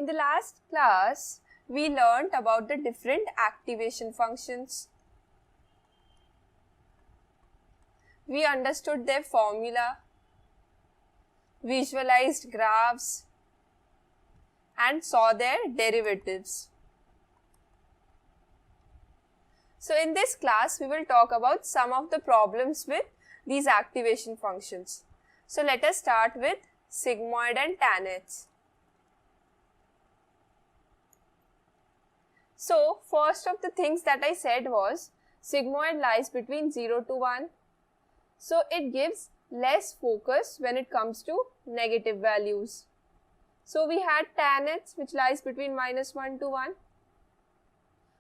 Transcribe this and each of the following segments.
In the last class, we learnt about the different activation functions. We understood their formula, visualized graphs, and saw their derivatives. So in this class, we will talk about some of the problems with these activation functions. So let us start with sigmoid and tanh. So first of the things that I said was sigmoid lies between 0 to 1. So it gives less focus when it comes to negative values. So we had tanh which lies between -1 to 1.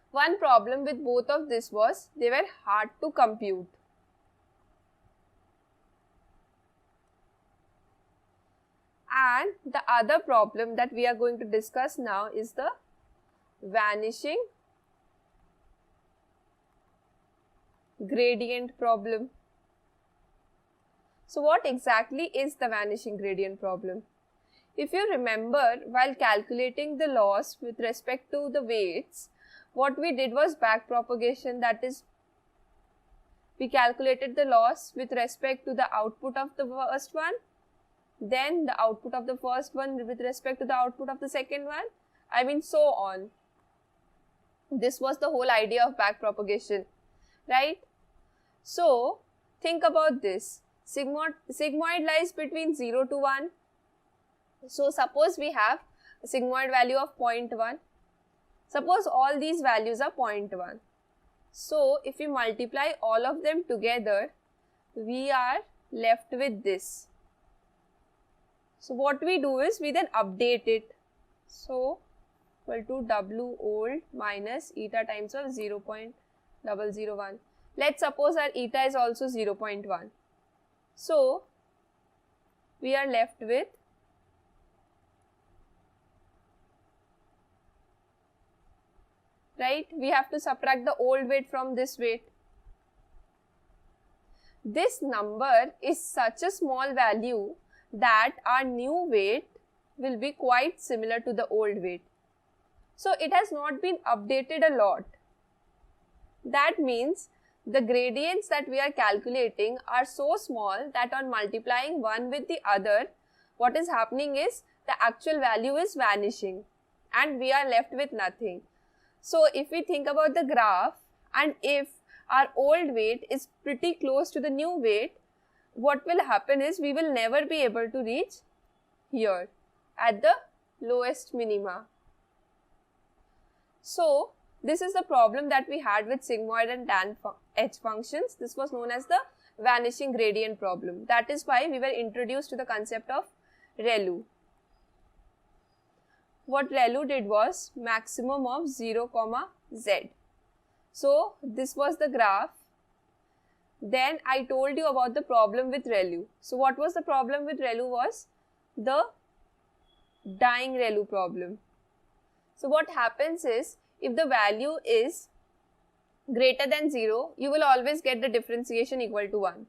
One problem with both of this was they were hard to compute. And the other problem that we are going to discuss now is the vanishing gradient problem. So what exactly is the vanishing gradient problem? If you remember, while calculating the loss with respect to the weights, what we did was backpropagation, that is, we calculated the loss with respect to the output of the first one, then the output of the first one with respect to the output of the second one, so on. This was the whole idea of backpropagation, right? So, think about this. Sigmoid lies between 0 to 1. So, suppose we have a sigmoid value of 0.1. Suppose all these values are 0.1. So, if we multiply all of them together, we are left with this. So, what we do is we then update it. So, equal to W old minus eta times of 0.001. Let's suppose our eta is also 0.1. So, we are left with we have to subtract the old weight from this weight. This number is such a small value that our new weight will be quite similar to the old weight. So it has not been updated a lot. That means the gradients that we are calculating are so small that on multiplying one with the other, what is happening is the actual value is vanishing and we are left with nothing. So if we think about the graph, and if our old weight is pretty close to the new weight, what will happen is we will never be able to reach here at the lowest minima. So this is the problem that we had with sigmoid and tanh functions. This was known as the vanishing gradient problem. That is why we were introduced to the concept of ReLU. What ReLU did was maximum of 0, z. So this was the graph. Then I told you about the problem with ReLU. So what was the problem with ReLU was the dying ReLU problem. So what happens is, if the value is greater than 0, you will always get the differentiation equal to 1.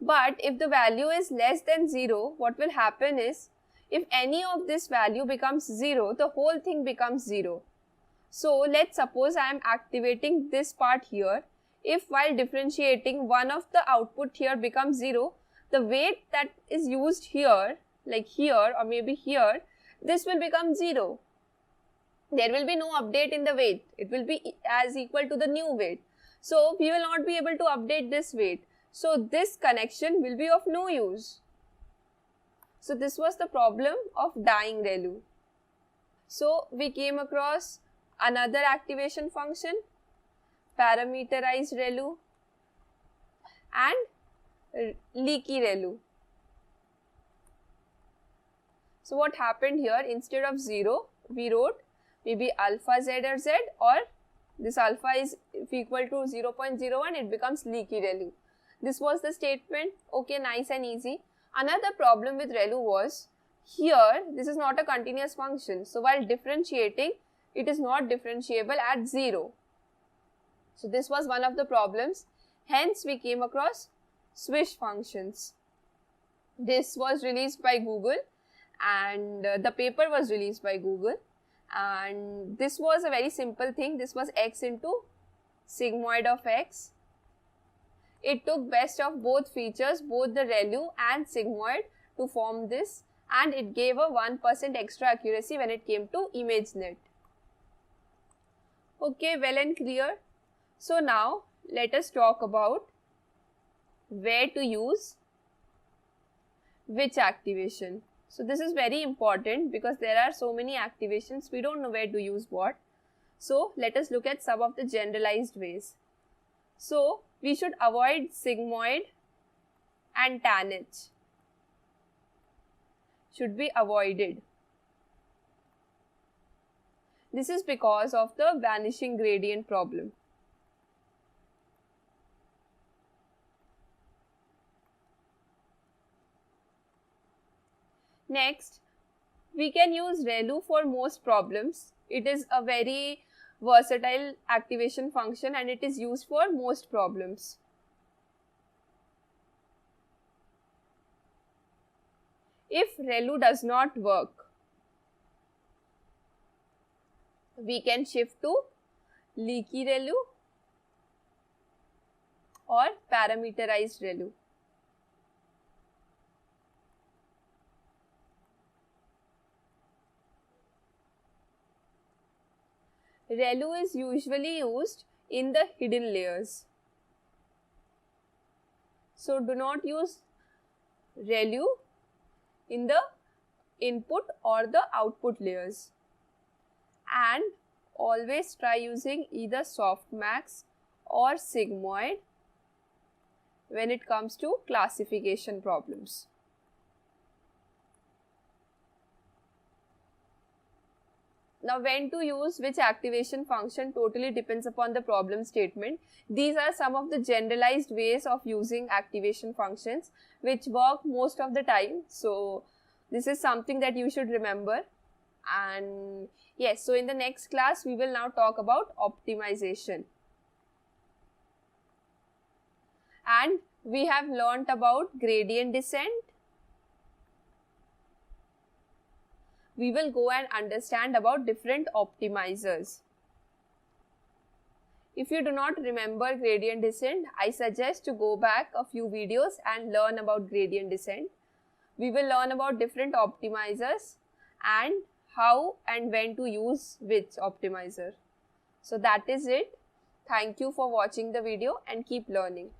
But if the value is less than 0, what will happen is, if any of this value becomes 0, the whole thing becomes 0. So let's suppose I am activating this part here. If while differentiating one of the output here becomes 0, the weight that is used here, like here or maybe here, this will become 0. There will be no update in the weight. It will be as equal to the new weight. So we will not be able to update this weight. So this connection will be of no use. So this was the problem of dying ReLU. So we came across another activation function, parameterized ReLU and leaky ReLU. So what happened here, instead of 0, we wrote maybe alpha z or z, or this alpha is equal to 0.01, it becomes leaky ReLU. This was the statement. Okay, nice and easy. Another problem with ReLU was, here this is not a continuous function. So while differentiating, it is not differentiable at 0. So this was one of the problems. Hence we came across swish functions. This was released by Google and the paper was released by Google, and this was a very simple thing. This was x into sigmoid of x. It took best of both features, both the ReLU and sigmoid, to form this, and it gave a 1% extra accuracy when it came to ImageNet. Okay, well and clear. So now let us talk about where to use which activation. So this is very important because there are so many activations, we don't know where to use what. So let us look at some of the generalized ways. So we should avoid sigmoid and tanh. Should be avoided. This is because of the vanishing gradient problem. Next, we can use ReLU for most problems. It is a very versatile activation function and it is used for most problems. If ReLU does not work, we can shift to leaky ReLU or parameterized ReLU. ReLU is usually used in the hidden layers. So do not use ReLU in the input or the output layers. And always try using either softmax or sigmoid when it comes to classification problems. Now, when to use which activation function totally depends upon the problem statement. These are some of the generalized ways of using activation functions which work most of the time. So, this is something that you should remember. And yes, so in the next class, we will now talk about optimization. And we have learnt about gradient descent. We will go and understand about different optimizers. If you do not remember gradient descent, I suggest to go back a few videos and learn about gradient descent. We will learn about different optimizers and how and when to use which optimizer. So that is it. Thank you for watching the video and keep learning.